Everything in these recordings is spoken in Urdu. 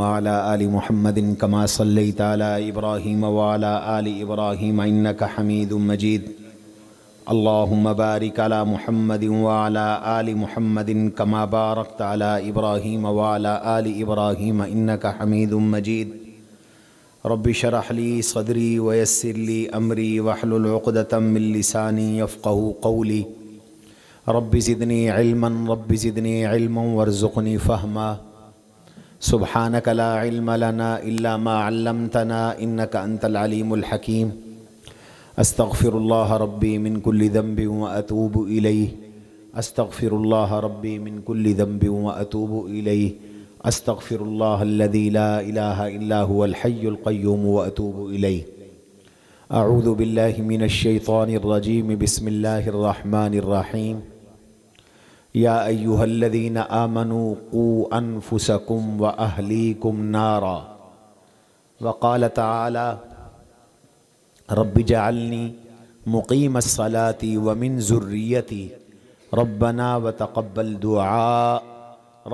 وعلى آل محمد كما صليت على إبراهيم وعلى آل إبراهيم إنك حميد مجيد اللهم بارك على محمد وعلى آل محمد كما باركت على إبراهيم وعلى آل إبراهيم إنك حميد مجيد رب اشرح لي صدري ويسر لي أمري واحلل عقدة من لساني يفقهوا قولي رب زدني علما وارزقني فهما سبحانك لا علم لنا إلا ما علمتنا إنك أنت العليم الحكيم أستغفر الله ربي من كل ذنب وأتوب إليه أستغفر الله ربي من كل ذنب وأتوب إليه أستغفر الله الذي لا إله إلا هو الحي القيوم وأتوب إليه أعوذ بالله من الشيطان الرجيم بسم الله الرحمن الرحيم يا أيها الذين آمنوا قوا أنفسكم وأهليكم نارا وقال تعالى رب اجعلني مقيم الصلاة ومن ذريتي ربنا وتقبل دعاء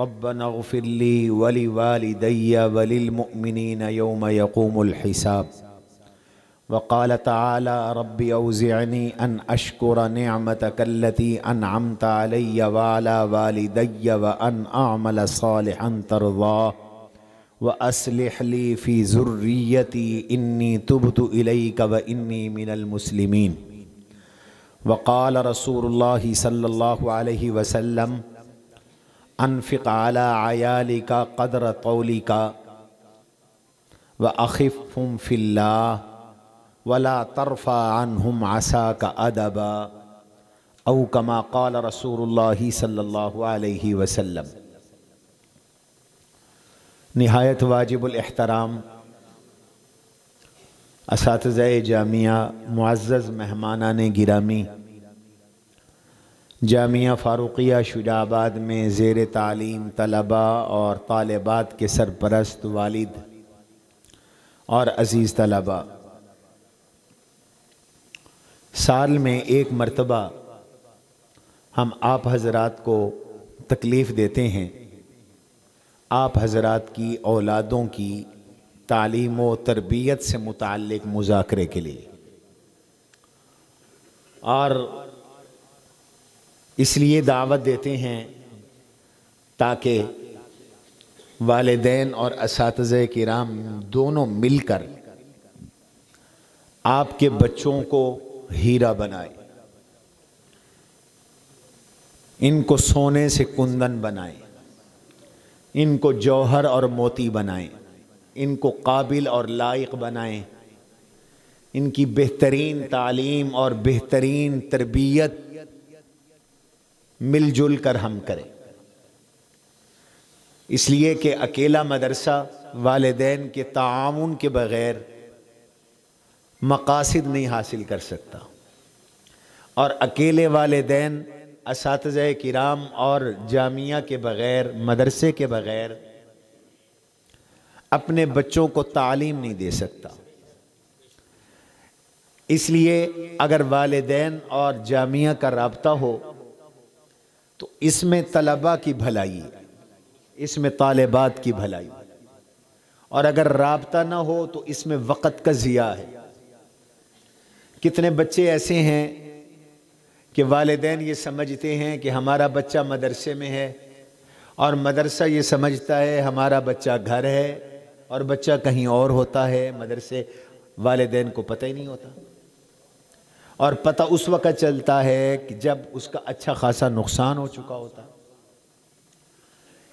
ربنا اغفر لي ولوالدي وللمؤمنين يوم يقوم الحساب وقال تعالى رب أوزعني أن أشكر نعمتك التي أنعمت علي وعلى والدي وأن أعمل صالحا ترضاه وأصلح لي في ذريتي إني تبت إليك وإني من المسلمين وقال رسول الله صلى الله عليه وسلم أنفق على عيالك قدر طولك وأخفهم في الله ولا ترفع عنهم عصاك أدبا أو كما قال رسول الله صلی اللہ علیہ وسلم۔ نہایت واجب الاحترام اساتذہ جامعہ، معزز مہمانان گرامی، جامعہ فاروقیہ شجاع آباد میں زیر تعلیم طلباء اور طالبات کے سرپرست والد اور عزیز طلباء، سال میں ایک مرتبہ ہم آپ حضرات کو تکلیف دیتے ہیں آپ حضرات کی اولادوں کی تعلیم و تربیت سے متعلق مذاکرے کے لیے، اور اس لیے دعوت دیتے ہیں تاکہ والدین اور اساتذہ کرام دونوں مل کر آپ کے بچوں کو ہیرا بنائے، ان کو سونے سے کندن بنائے، ان کو جوہر اور موتی بنائیں، ان کو قابل اور لائق بنائیں، ان کی بہترین تعلیم اور بہترین تربیت مل جل کر ہم کریں، اس لیے کہ اکیلا مدرسہ والدین کے تعاون کے بغیر مقاصد نہیں حاصل کر سکتا، اور اکیلے والدین اساتذہ کرام اور جامعہ کے بغیر، مدرسے کے بغیر اپنے بچوں کو تعلیم نہیں دے سکتا۔ اس لیے اگر والدین اور جامعہ کا رابطہ ہو تو اس میں طلباء کی بھلائی، اس میں طالبات کی بھلائی، اور اگر رابطہ نہ ہو تو اس میں وقت کا ضیاع ہے۔ کتنے بچے ایسے ہیں کہ والدین یہ سمجھتے ہیں کہ ہمارا بچہ مدرسے میں ہے، اور مدرسہ یہ سمجھتا ہے ہمارا بچہ گھر ہے، اور بچہ کہیں اور ہوتا ہے، مدرسے والدین کو پتہ ہی نہیں ہوتا، اور پتہ اس وقت چلتا ہے کہ جب اس کا اچھا خاصا نقصان ہو چکا ہوتا۔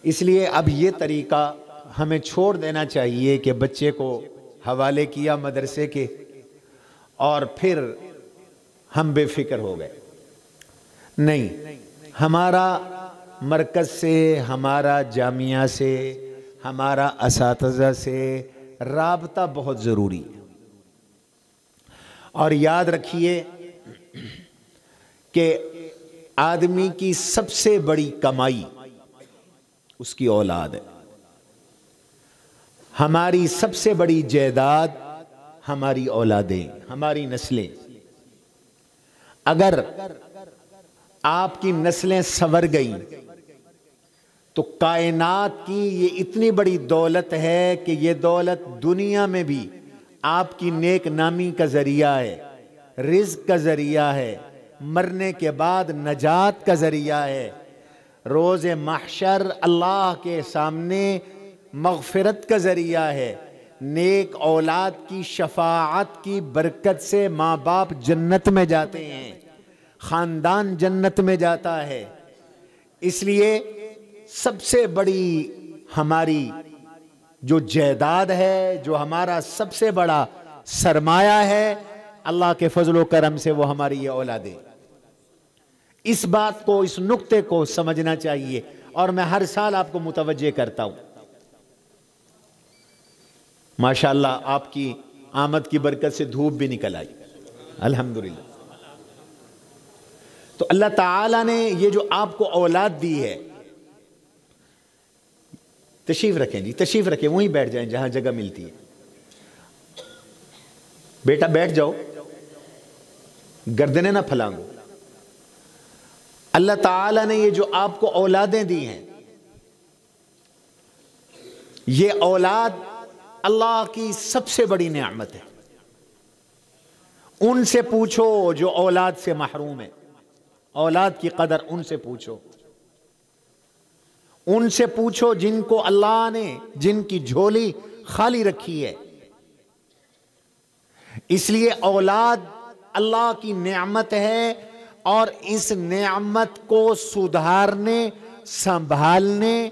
اس لیے اب یہ طریقہ ہمیں چھوڑ دینا چاہیے کہ بچے کو حوالے کیا مدرسے کے اور پھر ہم بے فکر ہو گئے۔ نہیں، ہمارا مرکز سے، ہمارا جامعہ سے، ہمارا اساتذہ سے رابطہ بہت ضروری ہے، اور یاد رکھیے کہ آدمی کی سب سے بڑی کمائی اس کی اولاد ہے، ہماری سب سے بڑی جائیداد ہماری اولادیں، ہماری نسلیں۔ اگر آپ کی نسلیں سنور گئیں تو کائنات کی یہ اتنی بڑی دولت ہے کہ یہ دولت دنیا میں بھی آپ کی نیک نامی کا ذریعہ ہے، رزق کا ذریعہ ہے، مرنے کے بعد نجات کا ذریعہ ہے، روز محشر اللہ کے سامنے مغفرت کا ذریعہ ہے، نیک اولاد کی شفاعت کی برکت سے ماں باپ جنت میں جاتے ہیں، خاندان جنت میں جاتا ہے۔ اس لیے سب سے بڑی ہماری جو جائیداد ہے، جو ہمارا سب سے بڑا سرمایہ ہے، اللہ کے فضل و کرم سے وہ ہماری یہ اولادیں۔ اس بات کو، اس نقطے کو سمجھنا چاہیے، اور میں ہر سال آپ کو متوجہ کرتا ہوں۔ ماشاءاللہ آپ کی آمد کی برکت سے دھوپ بھی نکل آئی، الحمدللہ۔ تو اللہ تعالیٰ نے یہ جو آپ کو اولاد دی ہے، تشریف رکھیں جی، تشریف رکھیں، وہیں بیٹھ جائیں جہاں جگہ ملتی ہے۔ بیٹا بیٹھ جاؤ، گردنیں نہ پھلانگو۔ اللہ تعالیٰ نے یہ جو آپ کو اولادیں دی ہیں، یہ اولاد اللہ کی سب سے بڑی نعمت ہے۔ ان سے پوچھو جو اولاد سے محروم ہے، اولاد کی قدر ان سے پوچھو، ان سے پوچھو جن کو اللہ نے، جن کی جھولی خالی رکھی ہے۔ اس لیے اولاد اللہ کی نعمت ہے، اور اس نعمت کو سدھارنے، سنبھالنے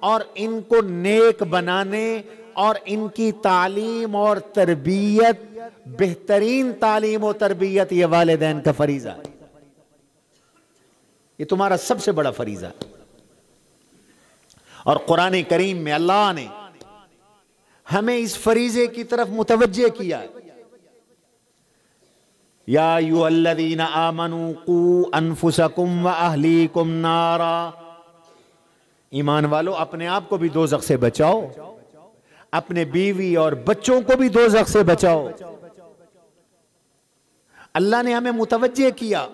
اور ان کو نیک بنانے اور ان کی تعلیم اور تربیت، بہترین تعلیم و تربیت، یہ والدین کا فریضہ ہے۔ یہ تمہارا سب سے بڑا فریضہ ہے۔ اور قرآن کریم میں اللہ نے ہمیں اس فریضے کی طرف متوجہ کیا ہے۔ یا ایھا الذین آمنوا قوا انفسکم واہلیکم نارا، ایمان والو اپنے آپ کو بھی دوزخ سے بچاؤ، اپنے بیوی اور بچوں کو بھی دوزخ سے بچاؤ۔ اللہ نے ہمیں متوجہ کیا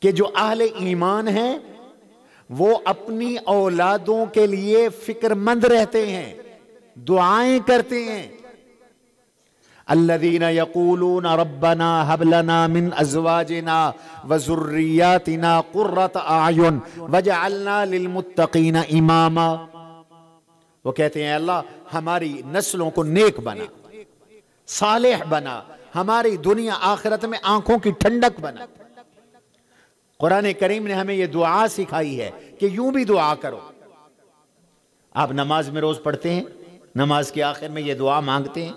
کہ جو اہل ایمان ہیں وہ اپنی اولادوں کے لیے فکر مند رہتے ہیں، دعائیں کرتے ہیں۔ الذین یقولون ربنا هب لنا من ازواجنا وذریاتنا قرۃ اعین واجعلنا للمتقین اماما۔ وہ کہتے ہیں اللہ ہماری نسلوں کو نیک بنا، صالح بنا، ہماری دنیا آخرت میں آنکھوں کی ٹھنڈک بنا۔ قرآن کریم نے ہمیں یہ دعا سکھائی ہے کہ یوں بھی دعا کرو۔ آپ نماز میں روز پڑھتے ہیں، نماز کے آخر میں یہ دعا مانگتے ہیں،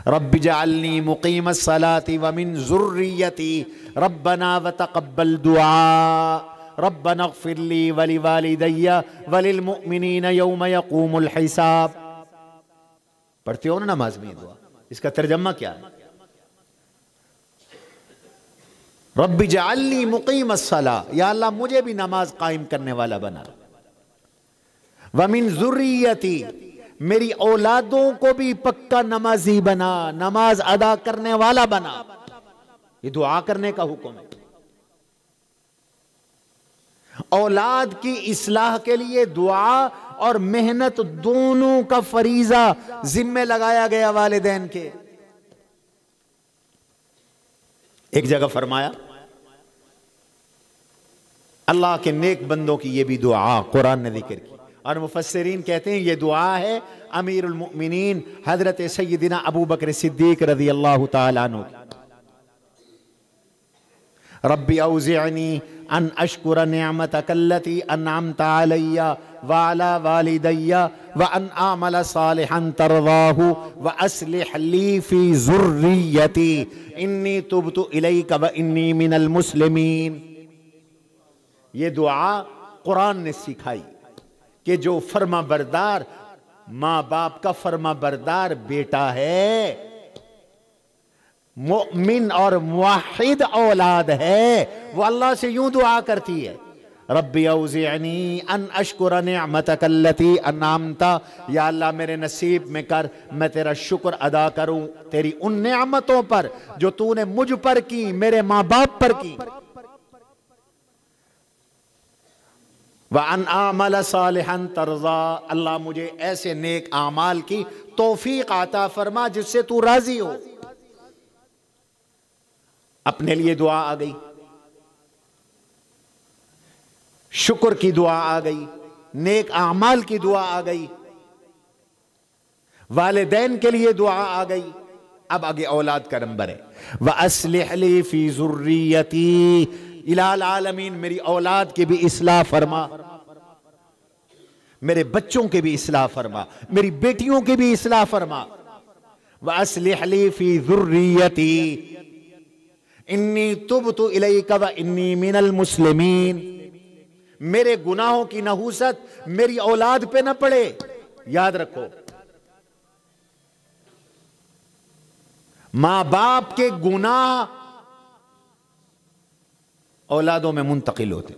رب اجعلنی مقیم الصلاۃ ومن ذریتی ربنا وتقبل دعاء ربنا اغفر لی ولوالدی وللمؤمنین یوم یقوم الحساب۔ پڑھتے ہو نا نماز میں یہ دعا؟ اس کا ترجمہ کیا ہے؟ رب اجعلنی مقیم الصلاۃ، یا اللہ مجھے بھی نماز قائم کرنے والا بنا، ومن ذریتی، میری اولادوں کو بھی پکا نمازی بنا، نماز ادا کرنے والا بنا۔ یہ دعا کرنے کا حکم ہے۔ اولاد کی اصلاح کے لیے دعا اور محنت دونوں کا فریضہ ذمہ لگایا گیا والدین کے۔ ایک جگہ فرمایا، اللہ کے نیک بندوں کی یہ بھی دعا قرآن نے ذکر کی، اور مفسرین کہتے ہیں یہ دعا ہے امیر المؤمنین حضرت سیدنا ابو بکر صدیق رضی اللہ تعالیٰ عنہ۔ ربی اوزعنی ان اشکر نعمتک التی انعمت علی وعلی والدی وان اعمل صالحا ترضاہ واصلح لی فی ذریتی انی تبت الیک وانی من المسلمین۔ یہ دعا قرآن نے سکھائی کہ جو فرما بردار، ماں باپ کا فرما بردار بیٹا ہے، مؤمن اور موحد اولاد ہے، وہ اللہ سے یوں دعا کرتی ہے، ربی اوزعنی ان اشکر نعمتک التی انعمت، یا اللہ میرے نصیب میں کر میں تیرا شکر ادا کروں تیری ان نعمتوں پر جو تو نے مجھ پر کی، میرے ماں باپ پر کی۔ وَأَنْ أَعْمَلَ صَالِحًا تَرْضَىٰ، اللہ مجھے ایسے نیک اعمال کی توفیق عطا فرما جس سے تو راضی ہو۔ اپنے لیے دعا آ گئی، شکر کی دعا آ گئی، نیک اعمال کی دعا آ گئی، والدین کے لیے دعا آ گئی، اب آگے اولاد کا نمبر ہے۔ وَأَصْلِحْ لِي فِي ذُرِّيَّتِي، الٰہ العالمین میری اولاد کی بھی اصلاح فرما، میرے بچوں کی بھی اصلاح فرما، میری بیٹیوں کی بھی اصلاح فرما۔ وَأَصْلِحْ لِي فِي ذُرِّيَّتِي انی تبت الیک وانی من المسلمین، میرے گناہوں کی نحوست میری اولاد پہ نہ پڑے۔ یاد رکھو، ماں باپ کے گناہ اولادوں میں منتقل ہوتے۔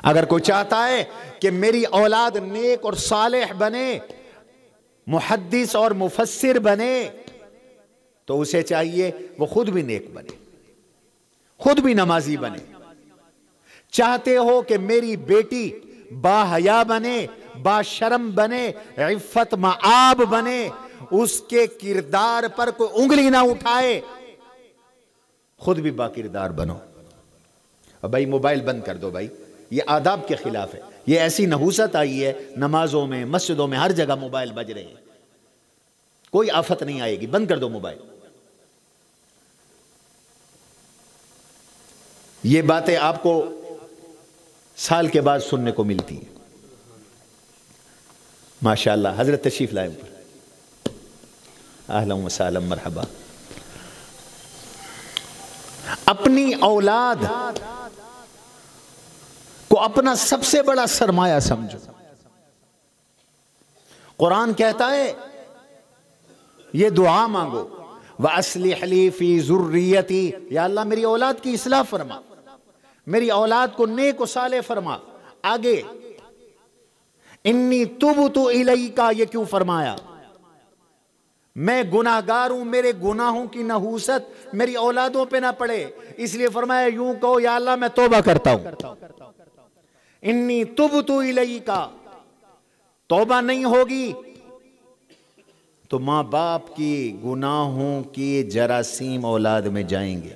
اگر کوئی چاہتا ہے کہ میری اولاد نیک اور صالح بنے، محدث اور مفسر بنے، تو اسے چاہیے وہ خود بھی نیک بنے، خود بھی نمازی بنے۔ چاہتے ہو کہ میری بیٹی با حیا بنے، با شرم بنے، عفت مآب بنے، اس کے کردار پر کوئی انگلی نہ اٹھائے، خود بھی با کردار بنو۔ اور بھائی موبائل بند کر دو، بھائی یہ آداب کے خلاف ہے، یہ ایسی نحوست آئی ہے، نمازوں میں مسجدوں میں ہر جگہ موبائل بج رہے ہیں، کوئی آفت نہیں آئے گی، بند کر دو موبائل۔ یہ باتیں آپ کو سال کے بعد سننے کو ملتی ہیں۔ ماشاءاللہ، حضرت تشریف لائے اوپر، اہلا و سہلا مرحبا۔ اپنی اولاد کو اپنا سب سے بڑا سرمایہ سمجھو۔ قرآن کہتا ہے یہ دعا مانگو، وَأَصْلِحْ لِي فِي ذُرِّيَّتِي، یا اللہ میری اولاد کی اصلاح فرما، میری اولاد کو نیک و صالح فرما۔ آگے انی تبت الیک، یہ کیوں فرمایا؟ میں گناہگار ہوں، میرے گناہوں کی نحوست میری اولادوں پہ نہ پڑے، اس لیے فرمایا یوں کہو یا اللہ میں توبہ کرتا ہوں۔ انی تبت الیک، توبہ نہیں ہوگی تو ماں باپ کی گناہوں کی جراثیم اولاد میں جائیں گے،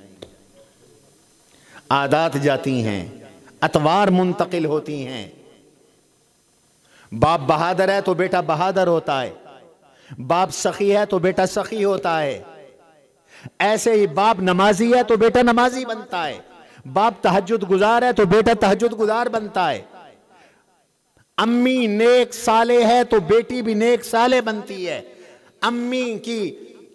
عادات جاتی ہیں، اطوار منتقل ہوتی ہیں۔ باپ بہادر ہے تو بیٹا بہادر ہوتا ہے، باپ سخی ہے تو بیٹا سخی ہوتا ہے، ایسے ہی باپ نمازی ہے تو بیٹا نمازی بنتا ہے، باپ تہجد گزار ہے تو بیٹا تہجد گزار بنتا ہے، امی نیک صالح ہے تو بیٹی بھی نیک صالح بنتی ہے، امی کی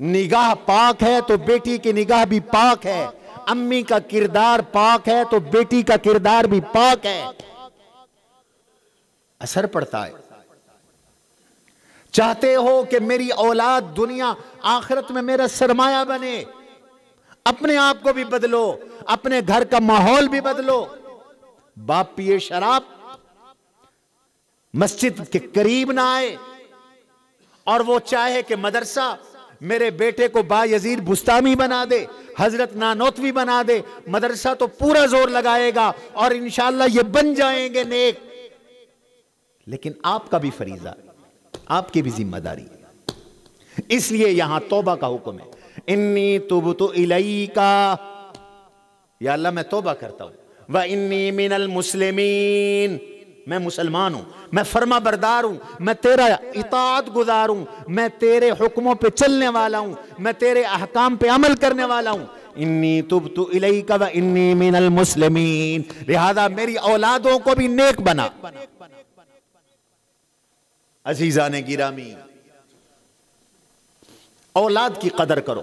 نگاہ پاک ہے تو بیٹی کی نگاہ بھی پاک ہے، امی کا کردار پاک ہے تو بیٹی کا کردار بھی پاک ہے، اثر پڑتا ہے۔ چاہتے ہو کہ میری اولاد دنیا آخرت میں میرا سرمایہ بنے، اپنے آپ کو بھی بدلو، اپنے گھر کا ماحول بھی بدلو۔ باپ پیے شراب، مسجد کے قریب نہ آئے، اور وہ چاہے کہ مدرسہ میرے بیٹے کو با یزید بستامی بنا دے، حضرت نانوتوی بنا دے، مدرسہ تو پورا زور لگائے گا اور انشاءاللہ یہ بن جائیں گے نیک، لیکن آپ کا بھی فریضہ، آپ کی بھی ذمہ داری ہے۔ اس لیے یہاں توبہ کا حکم ہے، انی تبت الیک، یا اللہ میں توبہ کرتا ہوں، وانی من المسلمین، میں مسلمان ہوں، میں فرما بردار ہوں، میں تیرا اطاعت گزار ہوں، میں تیرے حکموں پہ چلنے والا ہوں، میں تیرے احکام پہ عمل کرنے والا ہوں۔ انی تبت الیک وانی من المسلمین، لہذا میری اولادوں کو بھی نیک بنا۔ عزیزان گرامی، اولاد کی قدر کرو۔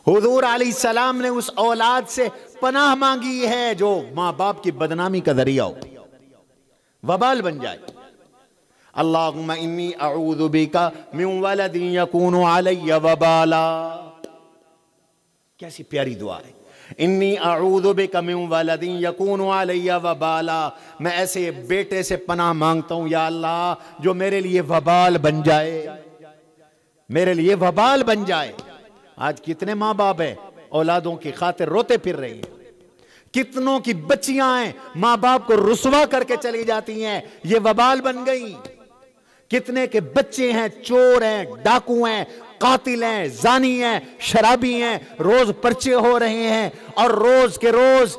حضور علیہ السلام نے اس اولاد سے پناہ مانگی ہے جو ماں باپ کی بدنامی کا ذریعہ ہو، وبال بن جائے۔ اللہم انی اعوذ بک من ولد یکون علی وبالا، کیسی پیاری دعا ہے، انی اعوذ بک من ولد یکون علی وبالا، میں ایسے بیٹے سے پناہ مانگتا ہوں یا اللہ جو میرے لیے وبال بن جائے، میرے لیے وبال بن جائے۔ آج کتنے ماں باپ ہیں اولادوں کی خاطر روتے پھر رہے ہیں، کتنوں کی بچیاں ہیں ماں باپ کو رسوا کر کے چلی جاتی ہیں، یہ وبال بن گئی۔ کتنے کے بچے ہیں چور ہیں، ڈاکو ہیں، قاتل ہیں، زانی ہیں، شرابی ہیں، روز پرچے ہو رہے ہیں، اور روز کے روز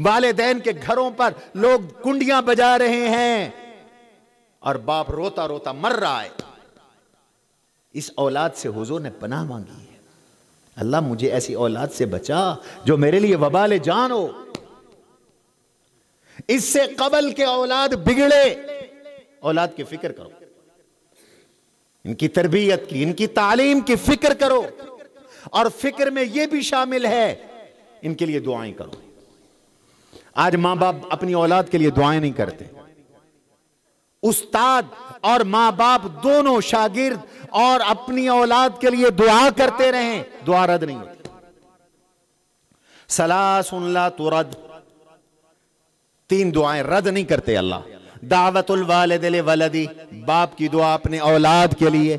والدین کے گھروں پر لوگ کنڈیاں بجا رہے ہیں اور باپ روتا روتا مر رہا ہے۔ اس اولاد سے حضور نے پناہ مانگی ہے، اللہ مجھے ایسی اولاد سے بچا جو میرے لیے وبال جان ہو۔ اس سے قبل کے اولاد بگڑے، اولاد کی فکر کرو، ان کی تربیت کی، ان کی تعلیم کی فکر کرو، اور فکر میں یہ بھی شامل ہے ان کے لیے دعائیں کرو۔ آج ماں باپ اپنی اولاد کے لیے دعائیں نہیں کرتے، استاد اور ماں باپ دونوں شاگرد اور اپنی اولاد کے لیے دعا کرتے رہیں، دعا رد نہیں ہوتی۔ ثلاث لا ترد، 3 دعائیں رد نہیں کرتے اللہ۔ دعوت الوالد لولدی، باپ کی دعا اپنے اولاد کے لیے،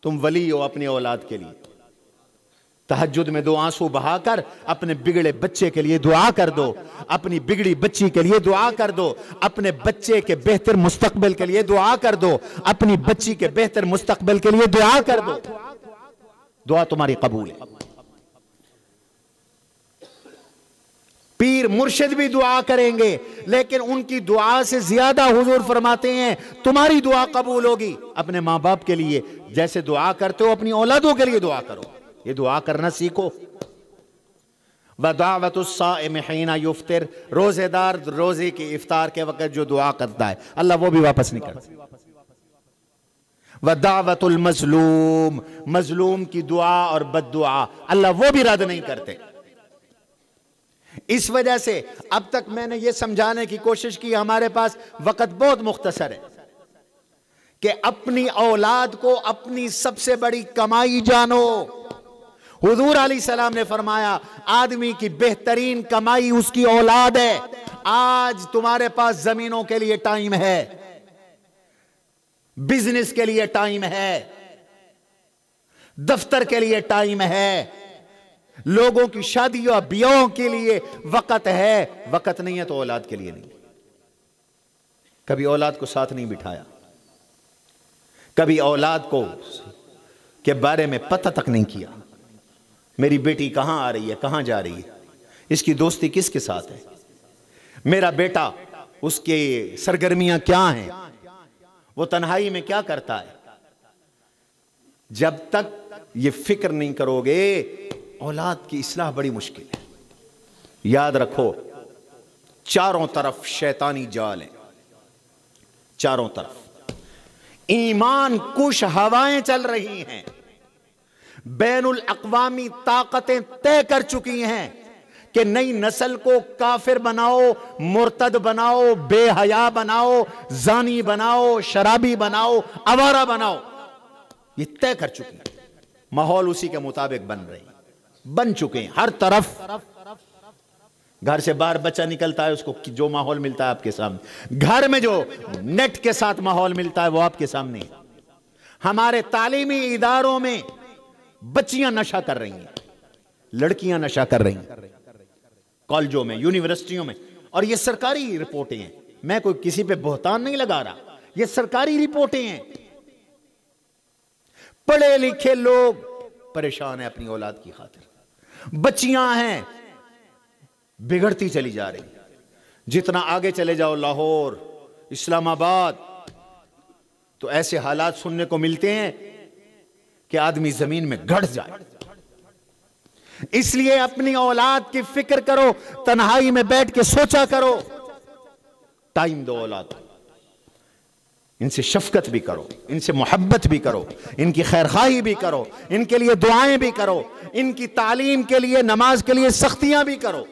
تم ولی ہو اپنی اولاد کے لیے، تہجد میں 2 آنسو بہا کر اپنے بگڑے بچے کے لیے دعا کر دو، اپنی بگڑی بچی کے لیے دعا کر دو، اپنے بچے کے بہتر مستقبل کے لیے دعا کر دو، اپنی بچی کے بہتر مستقبل کے لیے دعا کر دو، دعا تمہاری قبول ہے۔ پیر مرشد بھی دعا کریں گے، لیکن ان کی دعا سے زیادہ حضور فرماتے ہیں تمہاری دعا قبول ہوگی اپنے ماں باپ کے لیے جیسے دعا کرتے ہو اپنی اولادوں کے لیے دعا کرو۔ یہ دعا کرنا سیکھو۔ وَدَعْوَةُ الصَّائِمِ حِينَ يُفْطِرُ، روزے دار روزے کی افطار کے وقت جو دعا کرتا ہے اللہ وہ بھی واپس نہیں کرتا۔ وَدَعْوَةُ الْمَظْلُومِ، مظلوم کی دعا اور بد دعا اللہ وہ بھی رد نہیں کرتے۔ اس وجہ سے اب تک میں نے یہ سمجھانے کی کوشش کی، ہمارے پاس وقت بہت مختصر ہے، کہ اپنی اولاد کو اپنی سب سے بڑی کمائی جانو۔ حضور علیہ السلام نے فرمایا آدمی کی بہترین کمائی اس کی اولاد ہے۔ آج تمہارے پاس زمینوں کے لیے ٹائم ہے، بزنس کے لیے ٹائم ہے، دفتر کے لیے ٹائم ہے، لوگوں کی شادی اور بیاہوں کے لیے وقت ہے، وقت نہیں ہے تو اولاد کے لیے نہیں۔ کبھی اولاد کو ساتھ نہیں بٹھایا، کبھی اولاد کو کے بارے میں پتہ تک نہیں کیا، میری بیٹی کہاں آ رہی ہے، کہاں جا رہی ہے، اس کی دوستی کس کے ساتھ ہے، میرا بیٹا اس کی سرگرمیاں کیا ہیں، وہ تنہائی میں کیا کرتا ہے۔ جب تک یہ فکر نہیں کرو گے اولاد کی اصلاح بڑی مشکل ہے۔ یاد رکھو چاروں طرف شیطانی جال ہیں، چاروں طرف ایمان کش ہوائیں چل رہی ہیں، بین الاقوامی طاقتیں طے کر چکی ہیں کہ نئی نسل کو کافر بناؤ، مرتد بناؤ، بے حیا بناؤ، زانی بناؤ، شرابی بناؤ، آوارہ بناؤ، یہ طے کر چکی ہیں۔ ماحول اسی کے مطابق بن چکے ہیں ہر طرف۔ گھر سے باہر بچہ نکلتا ہے اس کو جو ماحول ملتا ہے آپ کے سامنے، گھر میں جو نیٹ کے ساتھ ماحول ملتا ہے وہ آپ کے سامنے ہے۔ ہمارے تعلیمی اداروں میں بچیاں نشہ کر رہی ہیں، لڑکیاں نشہ کر رہی ہیں، کالجوں میں، یونیورسٹیوں میں، اور یہ سرکاری رپورٹیں ہیں، میں کوئی کسی پہ بہتان نہیں لگا رہا، یہ سرکاری رپورٹیں ہیں۔ پڑھے لکھے لوگ پریشان ہیں اپنی اولاد کی خاطر، بچیاں ہیں بگڑتی چلی جا رہی ہیں۔ جتنا آگے چلے جاؤ لاہور، اسلام آباد، تو ایسے حالات سننے کو ملتے ہیں کہ آدمی زمین میں گڑ جائے۔ اس لیے اپنی اولاد کی فکر کرو، تنہائی میں بیٹھ کے سوچا کرو، ٹائم دو اولاد کو، ان سے شفقت بھی کرو، ان سے محبت بھی کرو، ان کی خیرخواہی بھی کرو، ان کے لیے دعائیں بھی کرو، ان کی تعلیم کے لیے، نماز کے لیے سختیاں بھی کرو۔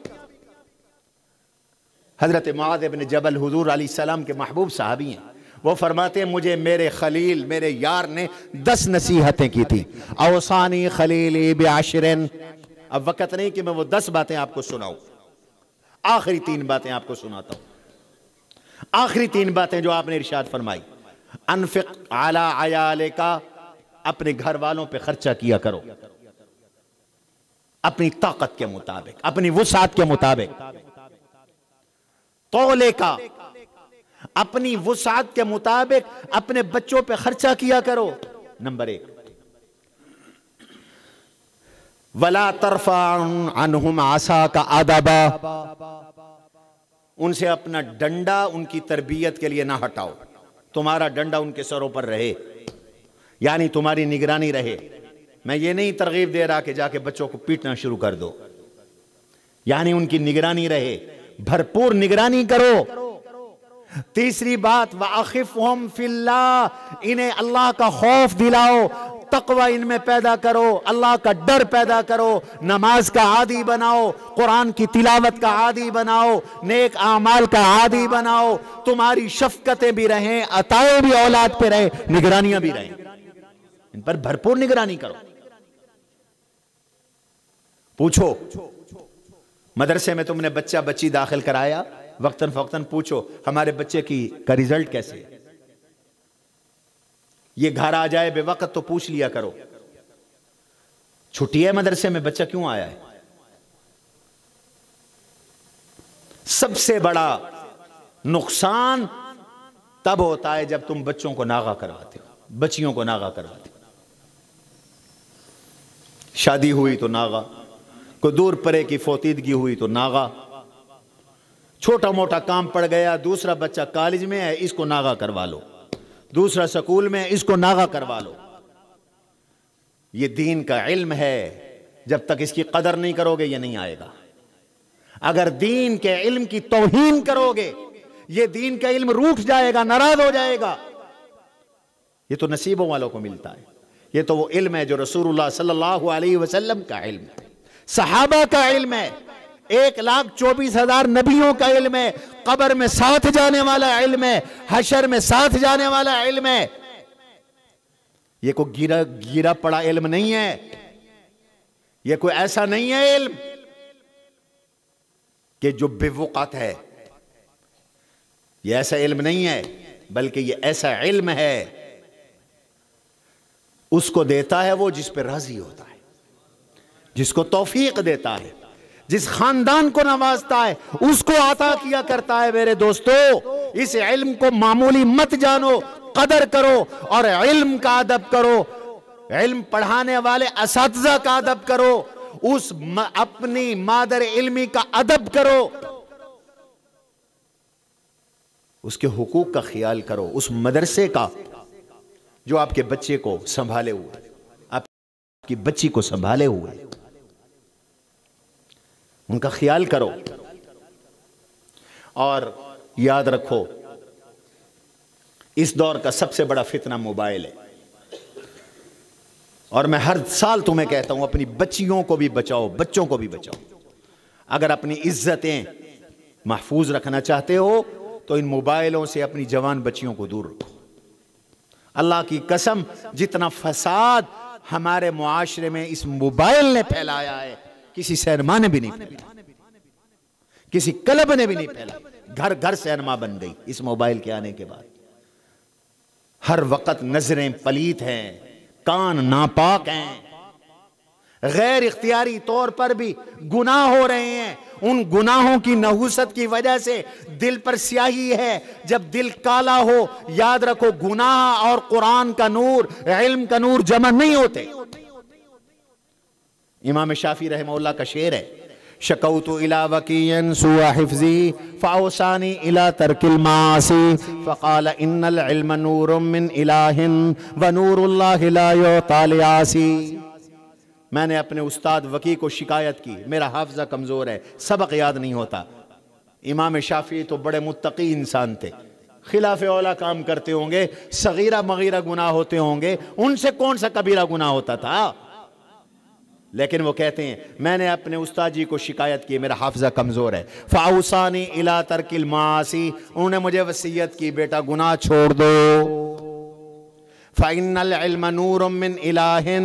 حضرت معاذ بن جبل حضور علیہ السلام کے محبوب صحابی ہیں، وہ فرماتے ہیں مجھے میرے خلیل، میرے یار نے 10 نصیحتیں کی تھی۔ اوصانی خلیلی بعشر، اب وقت نہیں کہ میں وہ 10 باتیں آپ کو سناؤں، آخری 3 باتیں آپ کو سناتا ہوں۔ آخری 3 باتیں جو آپ نے ارشاد فرمائی، انفق علی عیالک، اپنے گھر والوں پہ خرچہ کیا کرو، اپنی طاقت کے مطابق، اپنی وسعت کے مطابق، تولے کا اپنی وسعت کے مطابق اپنے بچوں پہ خرچہ کیا کرو۔ نمبر 1، وَلَا تَرْفَعْ عَنْهُمْ عَصَاكَ عَدَبًا، ان سے اپنا ڈنڈا ان کی تربیت کے لیے نہ ہٹاؤ، تمہارا ڈنڈا ان کے سروں پر رہے، یعنی تمہاری نگرانی رہے۔ میں یہ نہیں ترغیب دے رہا کہ جا کے بچوں کو پیٹنا شروع کر دو، یعنی ان کی نگرانی رہے، بھرپور نگرانی کرو۔ تیسری بات، وَأَخِفْهُمْ فِي اللَّهِ، انہیں اللہ کا خوف دلاؤ، تقوی ان میں پیدا کرو، اللہ کا ڈر پیدا کرو، نماز کا عادی بناؤ، قرآن کی تلاوت کا عادی بناؤ، نیک اعمال کا عادی بناؤ، تمہاری شفقتیں بھی رہیں، عطائیں بھی اولاد پہ رہیں، نگرانیاں بھی رہیں، ان پر بھرپور نگرانی کرو۔ پوچھو مدرسے میں تم نے بچہ بچی داخل کرایا، وقتاً فوقتاً پوچھو ہمارے بچے کا رزلٹ کیسے ہے، یہ گھر آ جائے بے وقت تو پوچھ لیا کرو، چھٹی ہے مدرسے میں بچہ کیوں آیا ہے۔ سب سے بڑا نقصان تب ہوتا ہے جب تم بچوں کو ناغہ کرواتے ہو، بچیوں کو ناغہ کرواتے ہو۔ شادی ہوئی تو ناغہ، کوئی دور پرے کی فوتیدگی ہوئی تو ناغہ، چھوٹا موٹا کام پڑ گیا، دوسرا بچہ کالج میں ہے اس کو ناغہ کروا لو، دوسرا سکول میں اس کو ناغہ کروا لو۔ یہ دین کا علم ہے، جب تک اس کی قدر نہیں کرو گے یہ نہیں آئے گا۔ اگر دین کے علم کی توہین کرو گے یہ دین کا علم روٹھ جائے گا، ناراض ہو جائے گا۔ یہ تو نصیبوں والوں کو ملتا ہے، یہ تو وہ علم ہے جو رسول اللہ صلی اللہ علیہ وسلم کا علم ہے، صحابہ کا علم ہے، 1,24,000 نبیوں کا علم ہے، قبر میں ساتھ جانے والا علم ہے، حشر میں ساتھ جانے والا علم ہے۔ یہ کوئی گرا پڑا علم نہیں ہے، یہ کوئی ایسا نہیں ہے علم کہ جو بے وقت ہے، یہ ایسا علم نہیں ہے، بلکہ یہ ایسا علم ہے اس کو دیتا ہے وہ جس پہ راضی ہوتا ہے، جس کو توفیق دیتا ہے، جس خاندان کو نوازتا ہے اس کو عطا کیا کرتا ہے۔ میرے دوستو، اس علم کو معمولی مت جانو، قدر کرو اور علم کا ادب کرو، علم پڑھانے والے اساتذہ کا ادب کرو، اس اپنی مادر علمی کا ادب کرو، اس کے حقوق کا خیال کرو، اس مدرسے کا جو آپ کے بچے کو سنبھالے ہوئے، آپ کی بچی کو سنبھالے ہوئے، ان کا خیال کرو۔ اور یاد رکھو اس دور کا سب سے بڑا فتنہ موبائل ہے، اور میں ہر سال تمہیں کہتا ہوں اپنی بچیوں کو بھی بچاؤ، بچوں کو بھی بچاؤ۔ اگر اپنی عزتیں محفوظ رکھنا چاہتے ہو تو ان موبائلوں سے اپنی جوان بچیوں کو دور رکھو۔ اللہ کی قسم جتنا فساد ہمارے معاشرے میں اس موبائل نے پھیلایا ہے کسی سینما نے بھی نہیں پھیلایا، کسی کلب نے بھی نہیں پھیلایا۔ گھر گھر سینما بن گئی اس موبائل کے آنے کے بعد، ہر وقت نظریں پلیت ہیں، کان ناپاک ہیں، غیر اختیاری طور پر بھی گناہ ہو رہے ہیں۔ ان گناہوں کی نحوست کی وجہ سے دل پر سیاہی ہے، جب دل کالا ہو یاد رکھو گناہ اور قرآن کا نور، علم کا نور جمع نہیں ہوتے۔ امام شافعی رحمہ اللہ کا شعر ہے، شکوت الی وکیع سوء حفظی فاوصانی الی ترک المعاصی فقال ان العلم نور من الہ ونور اللہ لا یعطی لعاصی۔ میں نے اپنے استاد وکی کو شکایت کی، میرا حافظہ کمزور ہے، سبق یاد نہیں ہوتا۔ امام شافعی تو بڑے متقی انسان تھے، خلاف اولا کام کرتے ہوں گے، صغیرہ مغیرہ گناہ ہوتے ہوں گے، ان سے کون سا کبیرہ گناہ ہوتا تھا؟ لیکن وہ کہتے ہیں میں نے اپنے استاد جی کو شکایت کی، میرا حافظہ کمزور ہے، فاوصانی الی ترک المعاصی، انہوں نے مجھے وصیت کی بیٹا گناہ چھوڑ دو۔ فإن العلم نور من الہ،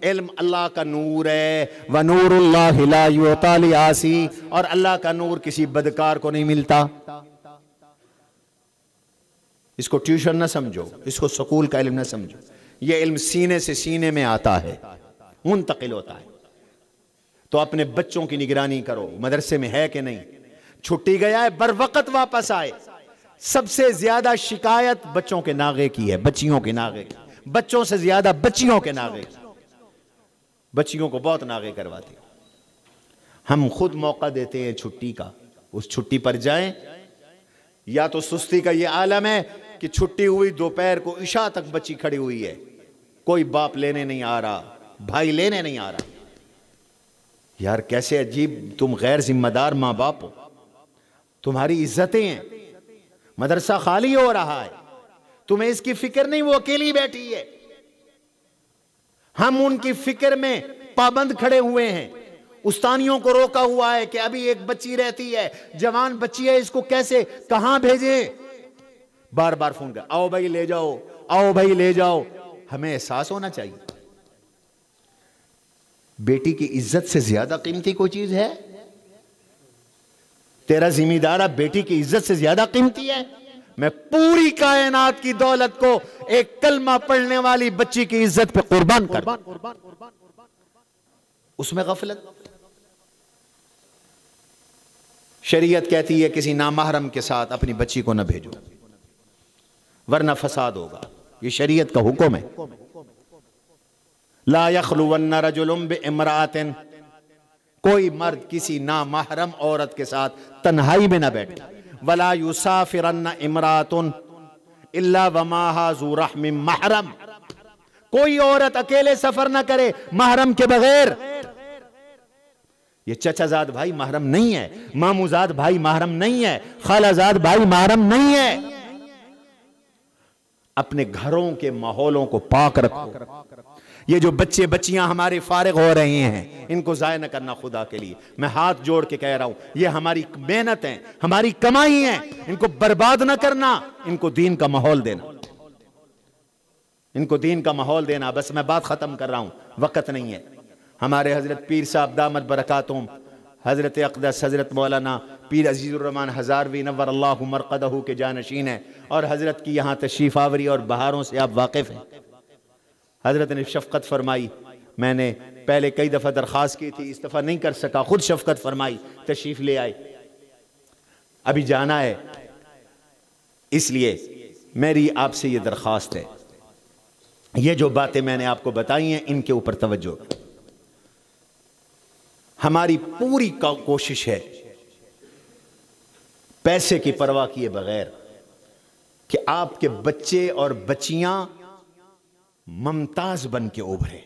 علم اللہ کا نور ہے، ونور اللہ لا یعطی لعاصی، اور اللہ کا نور کسی بدکار کو نہیں ملتا۔ اس کو ٹیوشن نہ سمجھو، اس کو سکول کا علم نہ سمجھو، یہ علم سینے سے سینے میں آتا ہے، منتقل ہوتا ہے۔ تو اپنے بچوں کی نگرانی کرو، مدرسے میں ہے کہ نہیں، چھٹی گیا ہے بر وقت واپس آئے۔ سب سے زیادہ شکایت بچوں کے ناغے کی ہے، بچیوں کے ناغے کی، بچوں سے زیادہ بچیوں کے ناغے کی، بچیوں کو بہت ناغے کرواتے ہیں۔ ہم خود موقع دیتے ہیں چھٹی کا، اس چھٹی پر جائیں۔ یا تو سستی کا یہ عالم ہے کہ چھٹی ہوئی دوپہر کو عشاء تک بچی کھڑی ہوئی ہے، کوئی باپ لینے نہیں آ رہا، بھائی لینے نہیں آ رہا۔ یار کیسے عجیب، تم غیر ذمہ دار ماں باپ ہو، تمہاری عزتیں ہیں، مدرسہ خالی ہو رہا ہے، تمہیں اس کی فکر نہیں، وہ اکیلی بیٹھی ہے۔ ہم ان کی فکر میں پابند کھڑے ہوئے ہیں، استانیوں کو روکا ہوا ہے کہ ابھی ایک بچی رہتی ہے، جوان بچی ہے، اس کو کیسے کہاں بھیجیں، بار بار فون کر، آؤ بھائی لے جاؤ، آؤ بھائی لے جاؤ۔ ہمیں احساس ہونا چاہیے بیٹی کی عزت سے زیادہ قیمتی کوئی چیز ہے؟ تیرا ذمہ دارہ بیٹی کی عزت سے زیادہ قیمتی ہے؟ میں پوری کائنات کی دولت کو ایک کلمہ پڑھنے والی بچی کی عزت پہ قربان کر، اس میں غفلت۔ شریعت کہتی ہے کسی نامحرم کے ساتھ اپنی بچی کو نہ بھیجو ورنہ فساد ہوگا، یہ شریعت کا حکم ہے۔ لا یخلون رجل بامرأۃ، کوئی مرد کسی نامحرم عورت کے ساتھ تنہائی میں نہ بیٹھے۔ ولا یسافرن امرأۃ الا ومعها ذو رحم محرم، کوئی عورت اکیلے سفر نہ کرے محرم کے بغیر۔ یہ چچا زاد بھائی محرم نہیں ہے، مامو زاد بھائی محرم نہیں ہے، خالہ زاد بھائی محرم نہیں ہے۔ اپنے گھروں کے ماحولوں کو پاک رکھو۔ یہ جو بچے بچیاں ہمارے فارغ ہو رہے ہیں، ان کو ضائع نہ کرنا خدا کے لیے۔ میں ہاتھ جوڑ کے کہہ رہا ہوں، یہ ہماری محنت ہے، ہماری کمائی ہے، ان کو برباد نہ کرنا، ان کو دین کا ماحول دینا، ان کو دین کا ماحول دینا۔ بس میں بات ختم کر رہا ہوں، وقت نہیں ہے۔ ہمارے حضرت پیر صاحب دامت برکاتہم، حضرت اقدس حضرت مولانا پیر عزیز الرحمن ہزاروی نور اللہ مرقدہ کے جانشین ہیں، اور حضرت کی یہاں تشریف آوری اور بہاروں سے آپ واقف ہیں۔ حضرت نے شفقت فرمائی، میں نے پہلے کئی دفعہ درخواست کی تھی، اس دفعہ نہیں کر سکا، خود شفقت فرمائی، تشریف لے آئے۔ ابھی جانا ہے، اس لیے میری آپ سے یہ درخواست ہے، یہ جو باتیں میں نے آپ کو بتائی ہیں ان کے اوپر توجہ۔ ہماری پوری کوشش ہے پیسے کی پرواہ کیے بغیر کہ آپ کے بچے اور بچیاں ممتاز بن کے ابھرے۔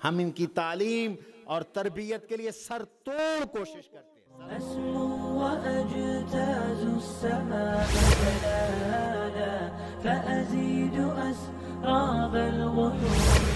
ہم ان کی تعلیم اور تربیت کے لیے سر توڑ کوشش کرتے ہیں۔ أسمو وأجتاز السماء جلالا، فأزيد أسراب الغيوم